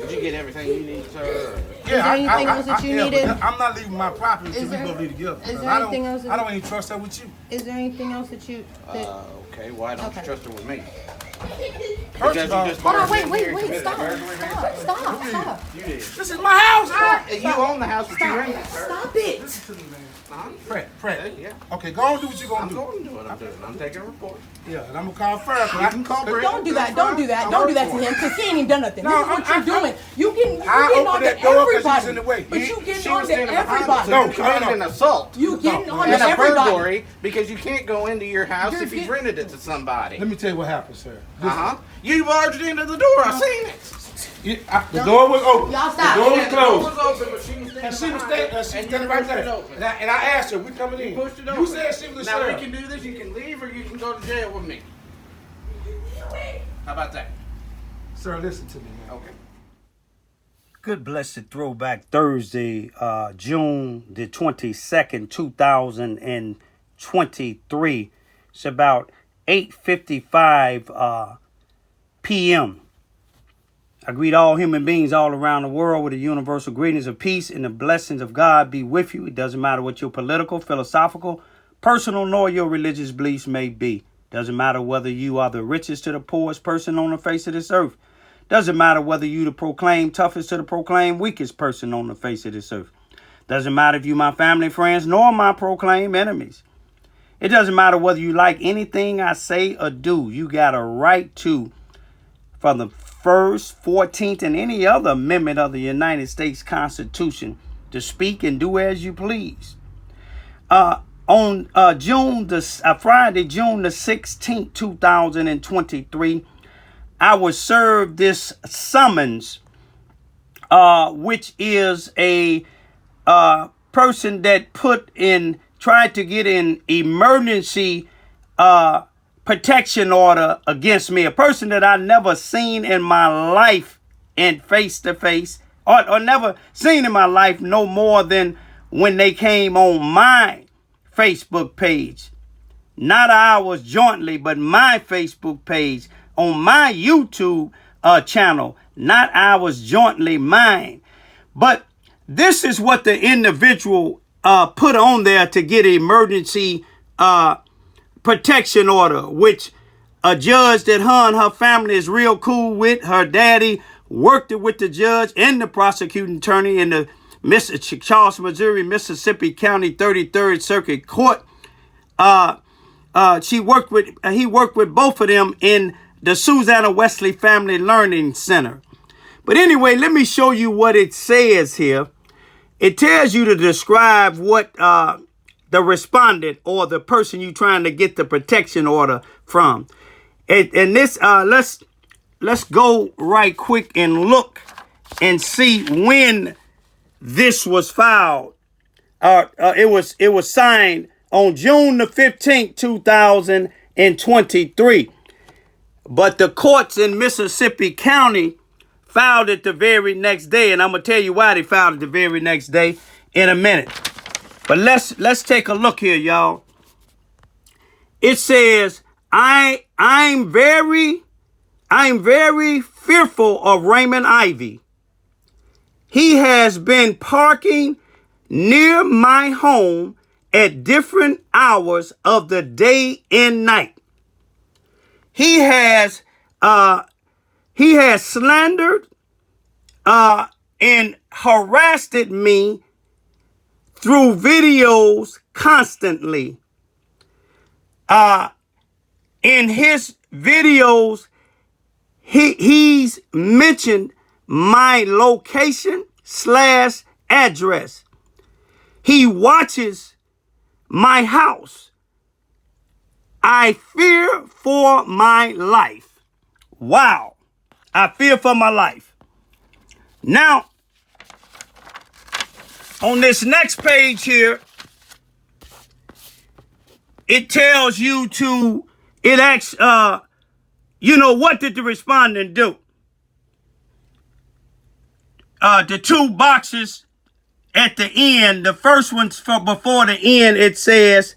Did you get everything you need, sir? Is there anything else that you needed? I'm not leaving my property until we both leave together. Is there anything else? I don't even trust her with you. Is there anything else that you? Okay. Why don't you trust her with me? First of all, hold on, wait, stop. You did. This is my house. You own the house, but you rent it, sir. Stop it. Fred. Yeah. Okay, go on and do what you're going I'm to do. going to do what I'm doing. I'm taking a report. Yeah, and I'm going to call first. I can call Brett. Don't do that to him, because he ain't even done nothing. No, this is what you're doing. You getting on to that door 'cause she was everybody. in the way. But you getting She on was to standing behind us, everybody. so you committed an assault. You getting on to And a everybody. burglary because you can't go into your house if you've rented it to somebody. Let me tell you what happened, sir. You barged into the door. I seen it. The door was open. Y'all stop. The door was The door closed. was open, but she was And standing she was behind it, standing right there. And I asked her, we coming in. You pushed it open. You said she was a Now we sheriff. can do this. You can leave or you can go to jail with me. How about that? Sir, listen to me, man. Okay. Good blessed throwback Thursday, June the 22nd, 2023. It's about 8:55 p.m. I greet all human beings all around the world with the universal greetings of peace and the blessings of God be with you. It doesn't matter what your political, philosophical, personal, nor your religious beliefs may be. Doesn't matter whether you are the richest to the poorest person on the face of this earth. Doesn't matter whether you the proclaimed toughest to the proclaimed weakest person on the face of this earth. Doesn't matter if you my family, friends, nor my proclaimed enemies. It doesn't matter whether you like anything I say or do. You got a right to, from the First, 14th, and any other amendment of the United States Constitution, to speak and do as you please. On Friday, June the 16th, 2023, I was served this summons, which is a person that tried to get an emergency protection order against me, a person that I never seen in my life in face to face, or never seen in my life no more than when they came on my Facebook page, not ours jointly, but my Facebook page, on my YouTube channel, not ours jointly, mine. But this is what the individual put on there to get emergency protection order, which a judge that her and her family is real cool with. Her daddy worked it with the judge and the prosecuting attorney in the Charles, Missouri, Mississippi County 33rd Circuit Court. He worked with both of them in the Susanna Wesley Family Learning Center. But anyway, let me show you what it says here. It tells you to describe what the respondent or the person you trying to get the protection order from. And this, let's go right quick and look and see when this was filed. It was signed on June the 15th, 2023. But the courts in Mississippi County filed it the very next day, and I'm gonna tell you why they filed it the very next day in a minute. But let's take a look here, y'all. It says, I'm very fearful of Raymond Ivy. He has been parking near my home at different hours of the day and night. He has slandered and harassed me through videos constantly. In his videos, he's mentioned my location / address. He watches my house. I fear for my life. Wow. I fear for my life. Now, on this next page here, it tells you it asks, what did the respondent do? The two boxes at the end, the first one's for before the end, it says,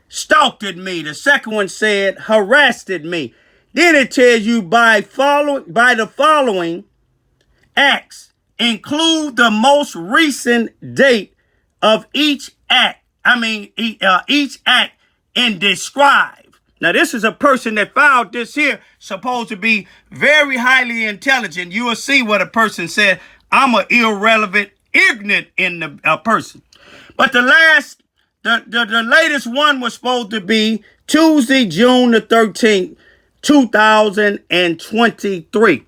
stalked me. The second one said, harassed me. Then it tells you by the following acts. Include the most recent date of each act. Each act and describe. Now, this is a person that filed this here, supposed to be very highly intelligent. You will see what a person said. I'm an irrelevant, ignorant in the person. But the latest one was supposed to be Tuesday, June the 13th, 2023.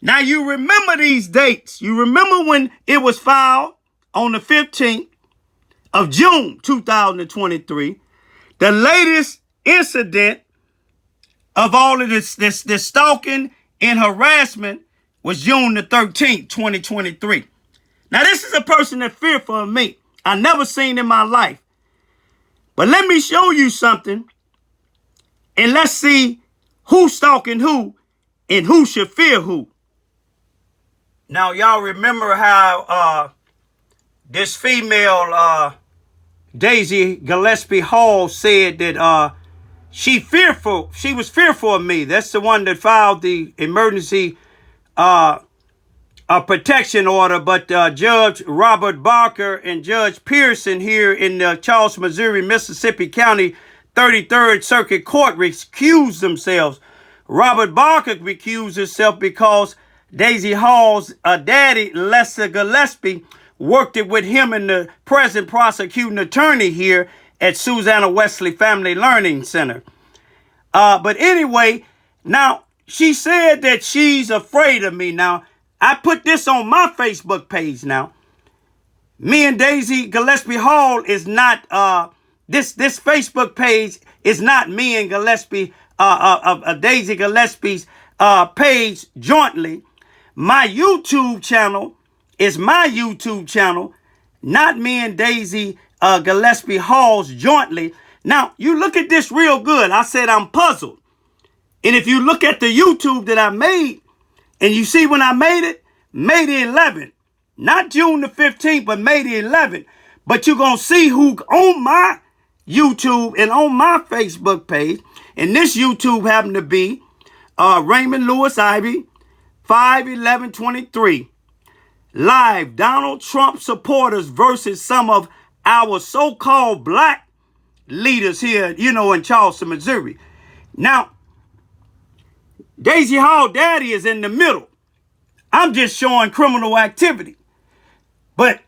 Now, you remember these dates. You remember when it was filed on the 15th of June, 2023. The latest incident of all of this stalking and harassment was June the 13th, 2023. Now, this is a person that's fearful of me. I never seen in my life. But let me show you something. And let's see who's stalking who and who should fear who. Now, y'all remember how this female, Daisy Gillespie Hall, said that she was fearful of me. That's the one that filed the emergency protection order. But Judge Robert Barker and Judge Pearson here in Charles, Missouri, Mississippi County 33rd Circuit Court recused themselves. Robert Barker recused himself because Daisy Hall's daddy, Lester Gillespie, worked it with him and the present prosecuting attorney here at Susanna Wesley Family Learning Center. But anyway, now she said that she's afraid of me. Now, I put this on my Facebook page now. Me and Daisy Gillespie Hall is not, this Facebook page is not me and Gillespie, Daisy Gillespie's page jointly. My YouTube channel is my YouTube channel, not me and Daisy Gillespie Hall's jointly. Now, you look at this real good. I said I'm puzzled. And if you look at the YouTube that I made, and you see when I made it, May the 11th, not June the 15th, but May the 11th. But you're going to see who on my YouTube and on my Facebook page, and this YouTube happened to be Raymond Lewis Ivy, 5/11/23. Live, Donald Trump supporters versus some of our so-called black leaders here, in Charleston, Missouri. Now, Daisy Hall daddy is in the middle. I'm just showing criminal activity. But,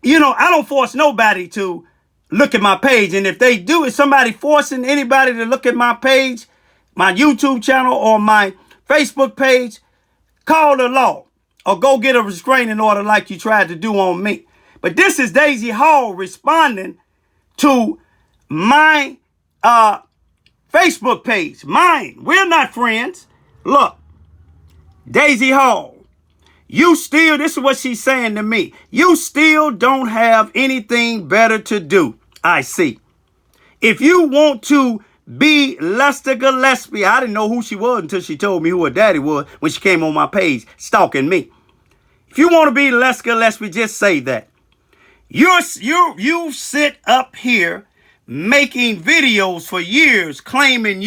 I don't force nobody to look at my page. And if they do, if somebody forcing anybody to look at my page, my YouTube channel or my Facebook page, call the law or go get a restraining order like you tried to do on me. But this is Daisy Hall responding to my Facebook page. Mine. We're not friends. Look, Daisy Hall, this is what she's saying to me. You still don't have anything better to do, I see. If you want to be Lester Gillespie, I didn't know who she was until she told me who her daddy was when she came on my page stalking me. If you want to be Lester Gillespie, just say that. You sit up here making videos for years claiming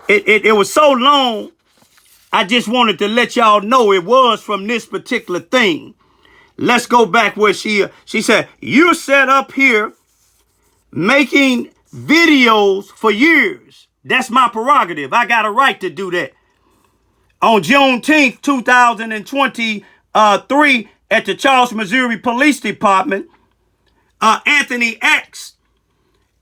it was so long. I just wanted to let y'all know it was from this particular thing. Let's go back where she said, you sat up here making videos for years. That's my prerogative. I got a right to do that. On Juneteenth, 2023, at the Charles, Missouri Police Department, Anthony X,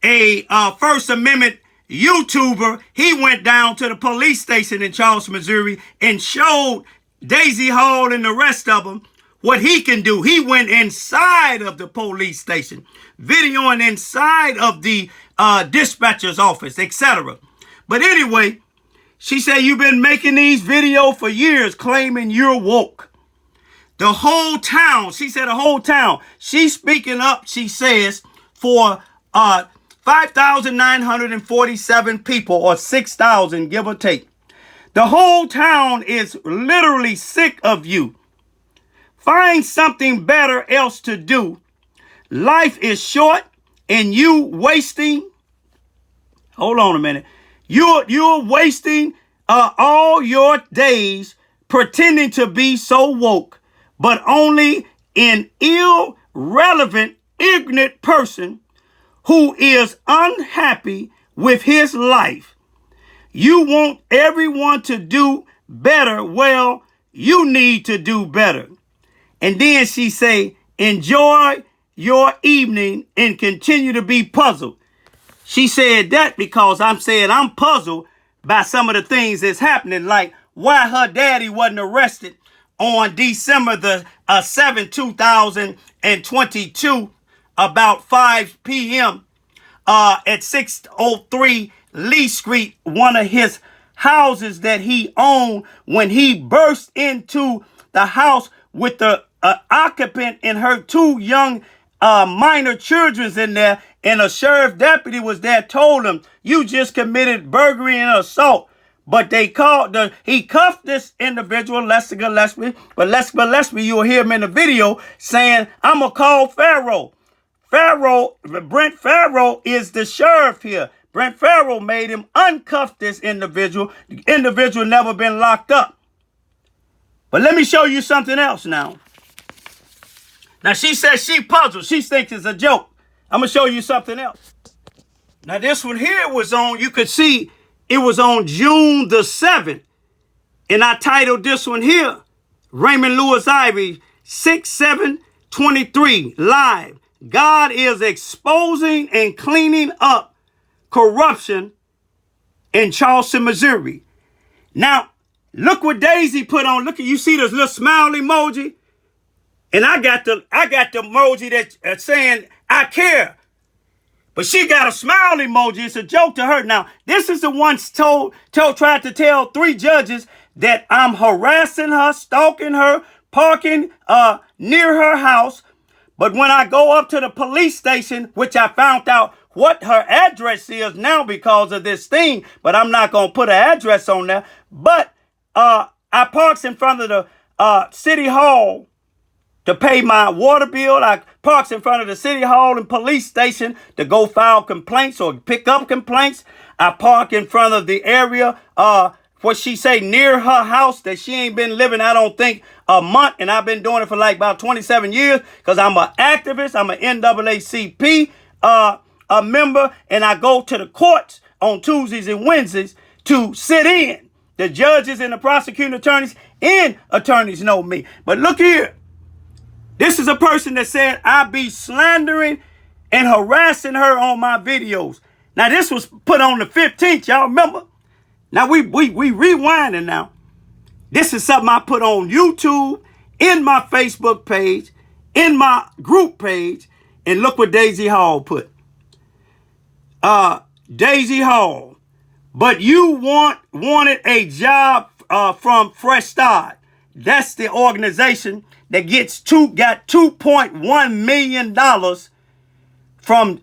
a First Amendment YouTuber, he went down to the police station in Charles, Missouri and showed Daisy Hall and the rest of them what he can do. He went inside of the police station, videoing inside of the dispatcher's office, etc. But anyway, she said, you've been making these videos for years claiming you're woke. The whole town, she said the whole town, she's speaking up, she says, for 5,947 people, or 6,000, give or take. The whole town is literally sick of you. Find something better else to do. Life is short and you wasting. Hold on a minute. You're wasting all your days pretending to be so woke, but only an irrelevant, ignorant person who is unhappy with his life. You want everyone to do better. Well, you need to do better. And then she say, enjoy your evening and continue to be puzzled. She said that because I'm saying I'm puzzled by some of the things that's happening, like why her daddy wasn't arrested on December the 7th, 2022, about 5 p.m. At 603 Lee Street, one of his houses that he owned, when he burst into the house with the occupant and her 2 young minor children in there, and a sheriff deputy was there, told him, you just committed burglary and assault. But he cuffed this individual, Lester Gillespie, but Lester Gillespie, you'll hear him in the video saying, I'm going to call Pharaoh. Brent Pharaoh is the sheriff here. Brent Pharaoh made him uncuff this individual. The individual never been locked up. But let me show you something else now. Now, she says she puzzled. She thinks it's a joke. I'm going to show you something else. Now, this one here was on, you could see it was on June the 7th. And I titled this one here, Raymond Lewis Ivy, 6/7/23, live. God is exposing and cleaning up corruption in Charleston, Missouri. Now, look what Daisy put on. Look, you see this little smile emoji? And I got the emoji that's saying, I care. But she got a smile emoji. It's a joke to her. Now, this is the one tried to tell 3 judges that I'm harassing her, stalking her, parking near her house. But when I go up to the police station, which I found out what her address is now because of this thing, but I'm not going to put an address on there. But I parks in front of the city hall to pay my water bill. I parks in front of the city hall and police station to go file complaints or pick up complaints. I park in front of the area, what she say, near her house that she ain't been living, I don't think, a month. And I've been doing it for like about 27 years because I'm an activist. I'm an NAACP a member. And I go to the courts on Tuesdays and Wednesdays to sit in. The judges and the prosecuting attorneys and attorneys know me. But look here. This is a person that said I be slandering and harassing her on my videos. Now, this was put on the 15th. Y'all remember? Now, we rewinding now. This is something I put on YouTube, in my Facebook page, in my group page. And look what Daisy Hall put. Daisy Hall. But you wanted a job from Fresh Start. That's the organization that got $2.1 million from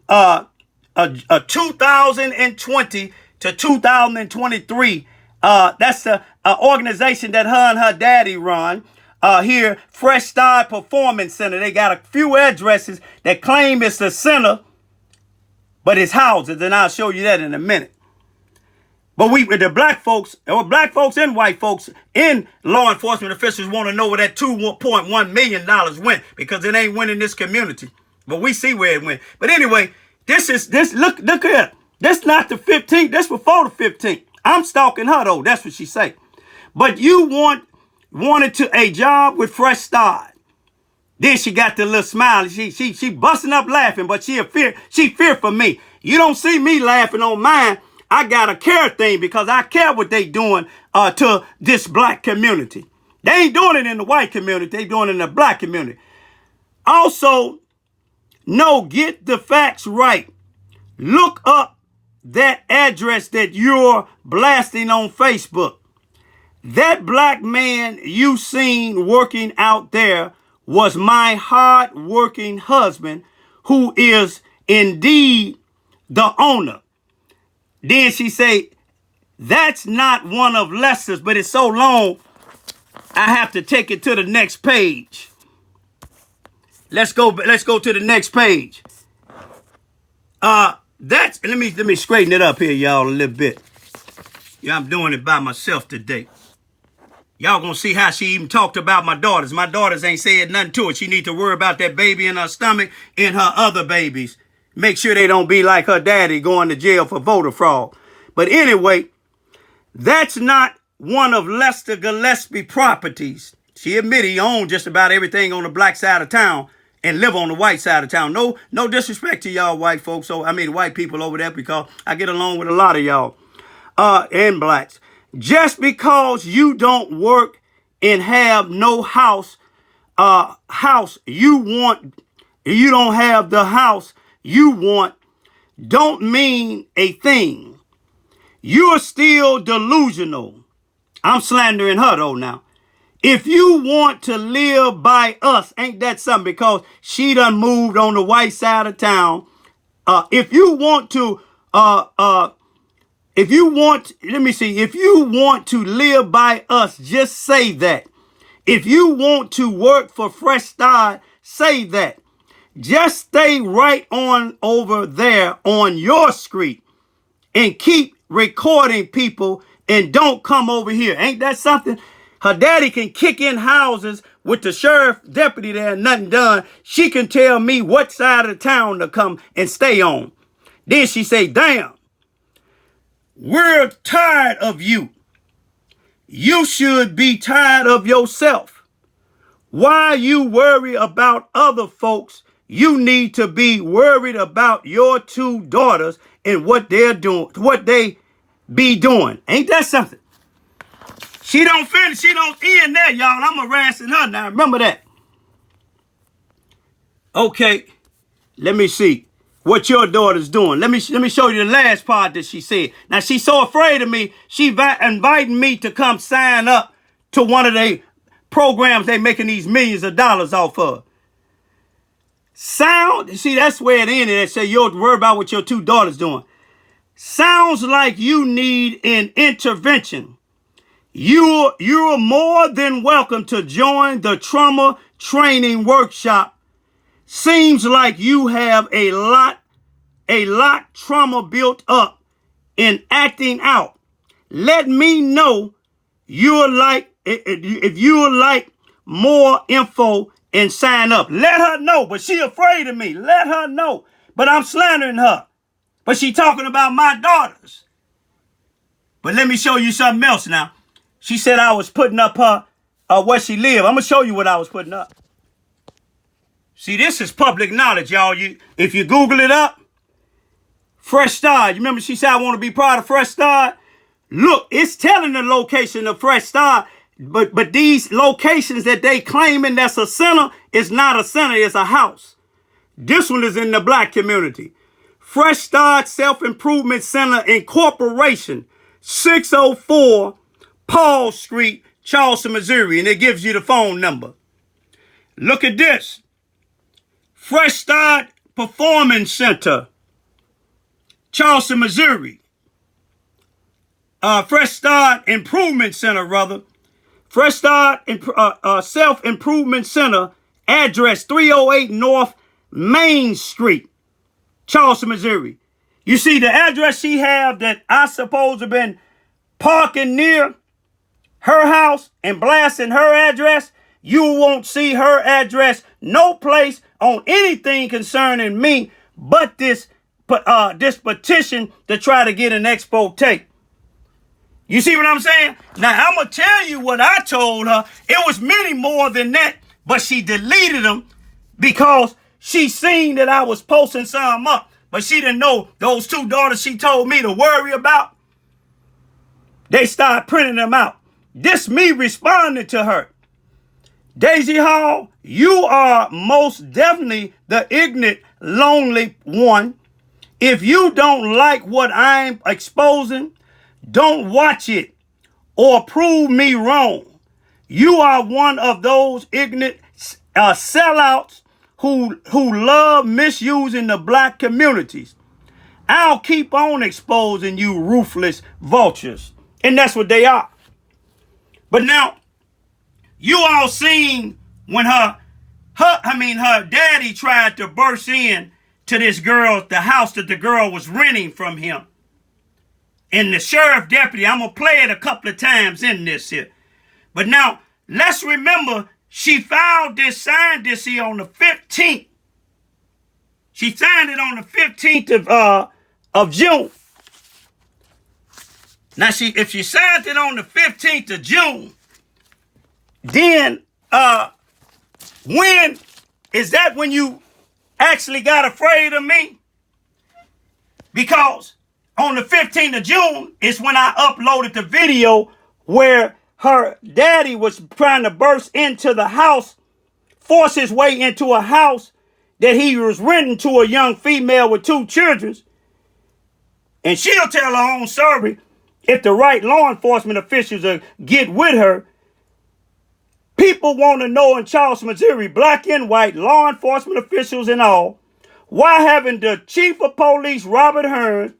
2020 to 2023. That's the organization that her and her daddy run. Here, Fresh Start Performance Center. They got a few addresses that claim it's the center, but it's houses, and I'll show you that in a minute. But the black folks and white folks and law enforcement officials want to know where that $2.1 million went, because it ain't went in this community. But we see where it went. But anyway, look here. This not the 15th. This before the 15th. I'm stalking her though. That's what she say. But you wanted a job with Fresh Start. Then she got the little smile. She busting up laughing, but she fear for me. You don't see me laughing on mine. I got a care thing because I care what they doing to this black community. They ain't doing it in the white community. They doing it in the black community. Also, no, get the facts right. Look up that address that you're blasting on Facebook. That black man you seen working out there was my hard-working husband, who is indeed the owner. Then she say, that's not one of Lester's, but it's so long, I have to take it to the next page. Let's go to the next page. Let me straighten it up here, y'all, a little bit. Yeah, I'm doing it by myself today. Y'all gonna see how she even talked about my daughters. My daughters ain't said nothing to her. She need to worry about that baby in her stomach and her other babies. Make sure they don't be like her daddy going to jail for voter fraud. But anyway, that's not one of Lester Gillespie's properties. She admitted he owned just about everything on the black side of town and live on the white side of town. No disrespect to y'all white folks, white people over there, because I get along with a lot of y'all and blacks. Just because you don't work and have no house, you don't have the house you want, don't mean a thing. You're still delusional. I'm slandering her though now. If you want to live by us, ain't that something? Because she done moved on the white side of town. If you want to live by us, just say that. If you want to work for Fresh Start, say that. Just stay right on over there on your street and keep recording people and don't come over here. Ain't that something? Her daddy can kick in houses with the sheriff deputy there and nothing done. She can tell me what side of the town to come and stay on. Then she say, damn, we're tired of you. You should be tired of yourself. Why you worry about other folks? You need to be worried about your two daughters and what they're doing, what they be doing. Ain't that something? She don't finish. She don't end there, y'all. I'm harassing her now. Remember that. Okay. Let me see what your daughter's doing. Let me show you the last part that she said. Now, she's so afraid of me, she inviting me to come sign up to one of the programs they making these millions of dollars off of. See, that's where it ended. They say, you're worried about what your two daughters doing. Sounds like you need an intervention. You're more than welcome to join the trauma training workshop. Seems like you have a lot trauma built up in acting out. Let me know if you're like more info and sign up. Let her know, but she afraid of me. Let her know. But I'm slandering her. But she talking about my daughters. But let me show you something else now. She said I was putting up her where she lived. I'm going to show you what I was putting up. See, this is public knowledge, y'all. If you Google it up, Fresh Start. You remember she said I want to be part of Fresh Start? Look, it's telling the location of Fresh Start, but these locations that they claiming that's a center is not a center, it's a house. This one is in the black community. Fresh Start Self-Improvement Center Incorporation, 604 Paul Street, Charleston, Missouri, and it gives you the phone number. Look at this. Fresh Start Performance Center, Charleston, Missouri. Fresh Start Improvement Center, rather. Fresh Start Self-Improvement Center, address 308 North Main Street, Charleston, Missouri. You see the address she have that I suppose have been parking near her house and blasting her address? You won't see her address no place on anything concerning me but this petition to try to get an expo tape. You see what I'm saying? Now, I'm going to tell you what I told her. It was many more than that, but she deleted them because she seen that I was posting some up, but she didn't know those two daughters she told me to worry about. They started printing them out. This me responding to her. Daisy Hall, you are most definitely the ignorant, lonely one. If you don't like what I'm exposing, don't watch it or prove me wrong. You are one of those ignorant sellouts who love misusing the black communities. I'll keep on exposing you ruthless vultures. And that's what they are. But now, you all seen when her daddy tried to burst in to this girl, the house that the girl was renting from him. And the sheriff deputy, I'm going to play it a couple of times in this here. But now, let's remember, she signed this here on the 15th. She signed it on the 15th of June. Now, if she signed it on the 15th of June, then when is that when you actually got afraid of me? Because on the 15th of June is when I uploaded the video where her daddy was trying to burst into the house, force his way into a house that he was renting to a young female with 2 children. And she'll tell her own story if the right law enforcement officials get with her. People want to know in Charleston, Missouri, black and white, law enforcement officials and all, why haven't the chief of police, Robert Hearns,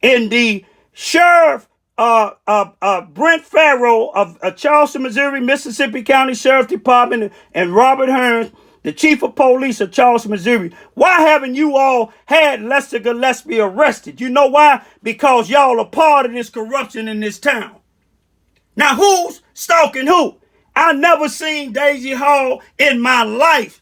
and the sheriff, Brent Farrow of Charleston, Missouri, Mississippi County Sheriff Department, and Robert Hearns, the chief of police of Charleston, Missouri, why haven't you all had Lester Gillespie arrested? You know why? Because y'all are part of this corruption in this town. Now, who's stalking who? I never seen Daisy Hall in my life.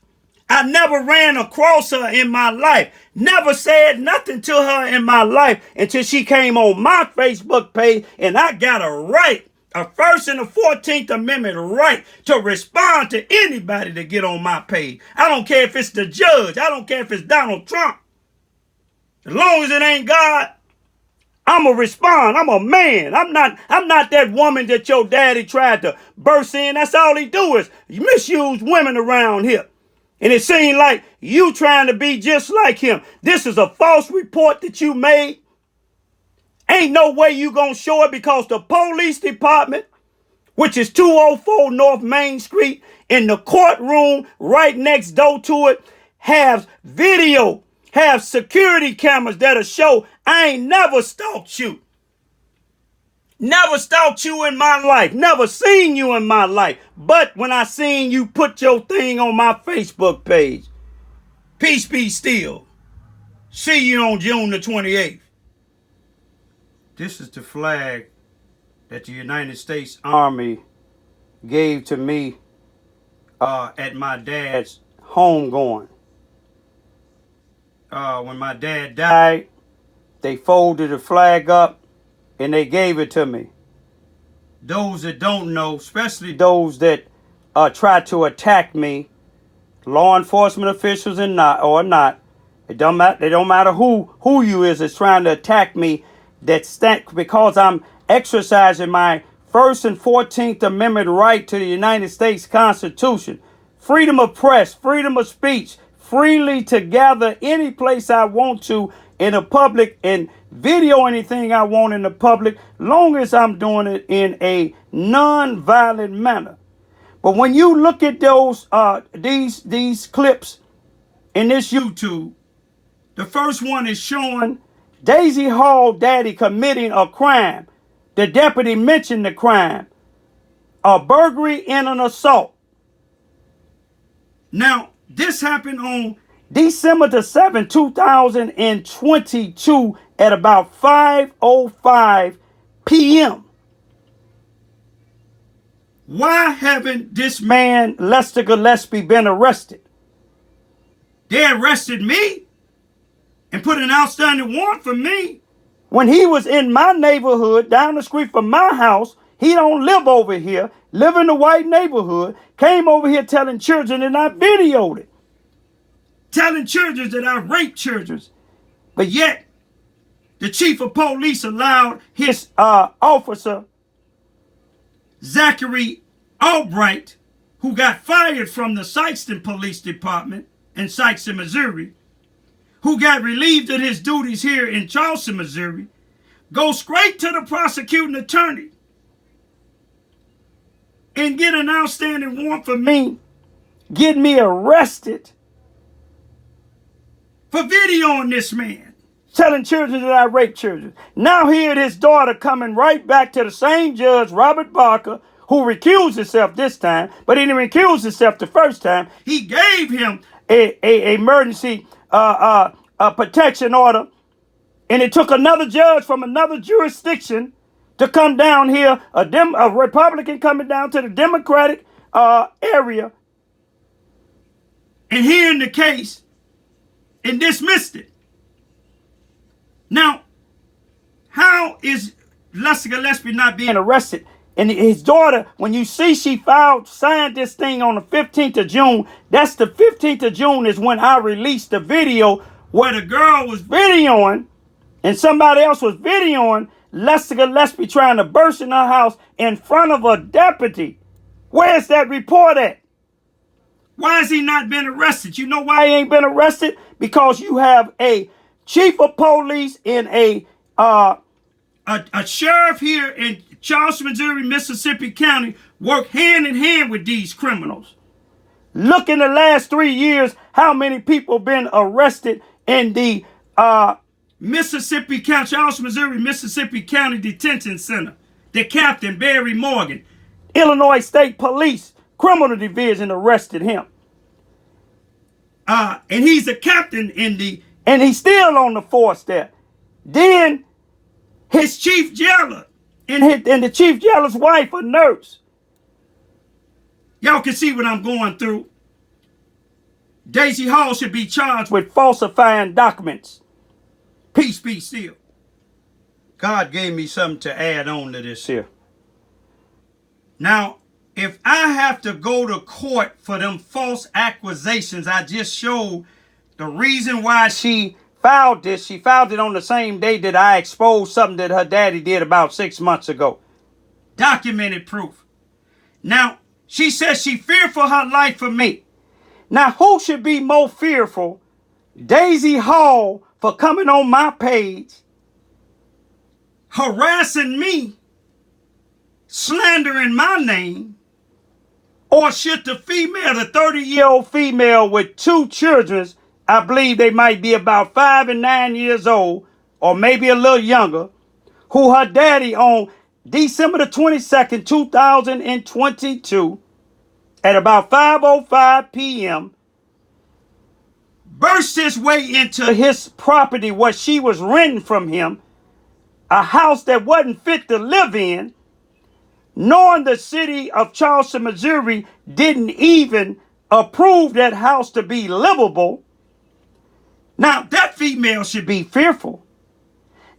I never ran across her in my life. Never said nothing to her in my life until she came on my Facebook page, and I got a right, a First and a 14th Amendment right to respond to anybody that get on my page. I don't care if it's the judge. I don't care if it's Donald Trump. As long as it ain't God, I'ma respond. I'm a man. I'm not that woman that your daddy tried to burst in. That's all he do is misuse women around here. And it seemed like you trying to be just like him. This is a false report that you made. Ain't no way you gonna show it because the police department, which is 204 North Main Street, in the courtroom right next door to it, has video, have security cameras that'll show I ain't never stalked you. Never stalked you in my life. Never seen you in my life. But when I seen you put your thing on my Facebook page, peace be still. See you on June the 28th. This is the flag that the United States Army gave to me at my dad's homegoing. When my dad died, they folded the flag up and they gave it to me. Those that don't know, especially those that try to attack me, law enforcement officials and not, it don't matter who you is trying to attack me, because I'm exercising my First and 14th Amendment right to the United States Constitution. Freedom of press, freedom of speech, freely to gather any place I want to in the public and video anything I want in the public, long as I'm doing it in a non-violent manner. But when you look at those these clips in this YouTube, the first one is showing Daisy Hall daddy committing a crime. The deputy mentioned the crime, a burglary and an assault. Now, this happened on December the 7th, 2022 at about 5:05 p.m. Why haven't this man, Lester Gillespie, been arrested? They arrested me and put an outstanding warrant for me when he was in my neighborhood down the street from my house. He don't live over here, live in the white neighborhood, came over here telling children, and I videoed it. Telling children that I raped children. But yet, the chief of police allowed his officer, Zachary Albright, who got fired from the Sikeston Police Department in Sikeston, Missouri, who got relieved of his duties here in Charleston, Missouri, go straight to the prosecuting attorney and get an outstanding warrant for me, get me arrested for videoing this man, telling children that I raped children. Now here his daughter coming right back to the same judge, Robert Barker, who recused himself this time, but he didn't recuse himself the first time. He gave him a emergency protection order, and it took another judge from another jurisdiction to come down here, a Republican coming down to the Democratic area and hearing the case and dismissed it. Now, how is Lester Gillespie not being arrested? And his daughter, when you see she signed this thing on the 15th of June, that's the 15th of June is when I released the video where the girl was videoing and somebody else was videoing Lester Gillespie trying to burst in her house in front of a deputy. Where's that report at? Why has he not been arrested? You know why he ain't been arrested? Because you have a chief of police and a sheriff here in Charleston, Missouri, Mississippi County work hand in hand with these criminals. Look in the last 3 years, how many people been arrested in the Mississippi County, Charleston, Missouri, Mississippi County Detention Center. The captain, Barry Morgan, Illinois State Police Criminal Division arrested him. And he's a captain and he's still on the force there. Then his chief jailer and the chief jailer's wife, a nurse. Y'all can see what I'm going through. Daisy Hall should be charged with falsifying documents. Peace be still. God gave me something to add on to this here. Now, if I have to go to court for them false accusations I just showed, the reason why she filed this, she filed it on the same day that I exposed something that her daddy did about 6 months ago. Documented proof. Now, she says she feared for her life for me. Now, who should be more fearful? Daisy Hall for coming on my page, harassing me, slandering my name, or should the 30-year-old female with 2 children, I believe they might be about 5 and 9 years old, or maybe a little younger, who her daddy on December the 22nd, 2022, at about 5:05 p.m., burst his way into his property, what she was renting from him, a house that wasn't fit to live in, knowing the city of Charleston, Missouri didn't even approve that house to be livable. Now, that female should be fearful.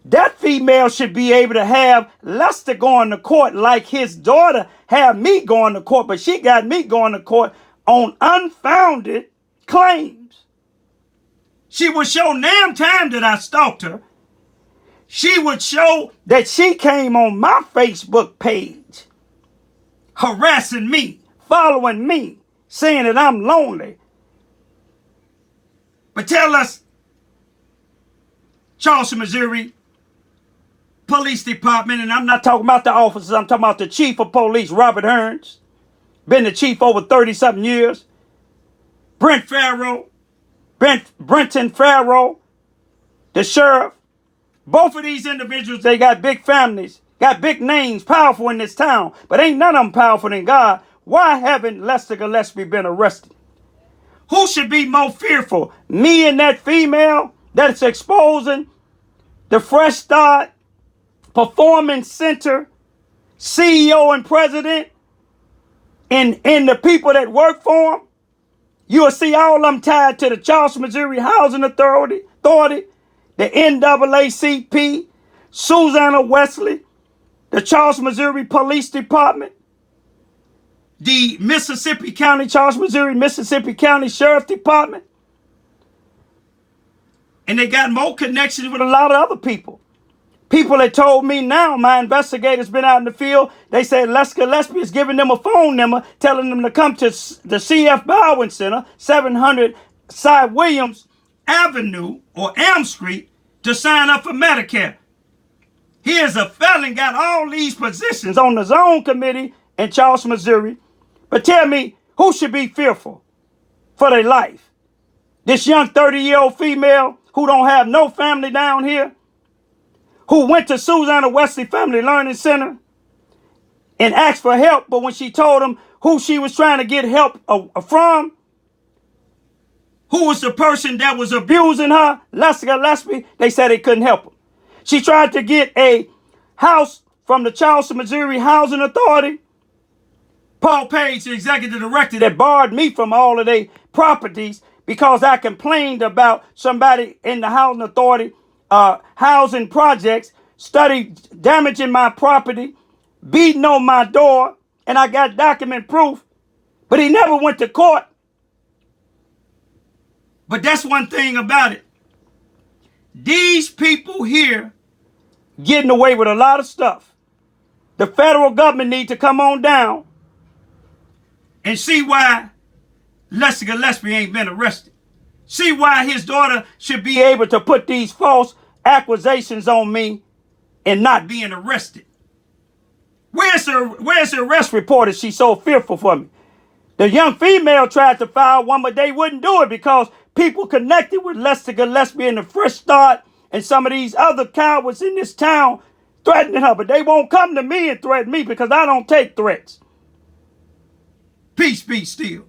That female should be able to have Lester going to court like his daughter had me going to court, but she got me going to court on unfounded claims. She would show damn time that I stalked her. She would show that she came on my Facebook page, harassing me, following me, saying that I'm lonely. But tell us, Charleston, Missouri Police Department, and I'm not talking about the officers, I'm talking about the chief of police, Robert Hearns, been the chief over 30-something years. Brenton Farrow, the sheriff. Both of these individuals, they got big families, got big names, powerful in this town, but ain't none of them powerful than God. Why haven't Lester Gillespie been arrested? Who should be more fearful? Me and that female that's exposing the Fresh Start Performance Center CEO and president and the people that work for him? You'll see all of them tied to the Charleston, Missouri Housing Authority, the NAACP, Susanna Wesley, the Charleston, Missouri Police Department, the Charleston, Missouri, Mississippi County Sheriff Department. And they got more connections with a lot of other people. People that told me now, my investigators been out in the field, they said Lester Gillespie is giving them a phone number, telling them to come to the C.F. Bowen Center, 700 Cy Williams Avenue, or Elm Street, to sign up for Medicare. He is a felon, got all these positions on the zone committee in Charleston, Missouri. But tell me, who should be fearful for their life? This young 30-year-old female who don't have no family down here, who went to Susanna Wesley Family Learning Center and asked for help, but when she told them who she was trying to get help from, who was the person that was abusing her, Lester Gillespie, they said they couldn't help her. She tried to get a house from the Charleston, Missouri Housing Authority. Paul Page, the executive director, that barred me from all of their properties because I complained about somebody in the housing authority, housing projects, damaging my property, beating on my door, and I got document proof. But he never went to court. But that's one thing about it. These people here getting away with a lot of stuff. The federal government need to come on down and see why Lester Gillespie ain't been arrested. See why his daughter should be able to put these false accusations on me and not being arrested. Where's the arrest report if she's so fearful for me? The young female tried to file one, but they wouldn't do it because people connected with Lester Gillespie and the Fresh Start and some of these other cowards in this town threatening her. But they won't come to me and threaten me because I don't take threats. Peace be still.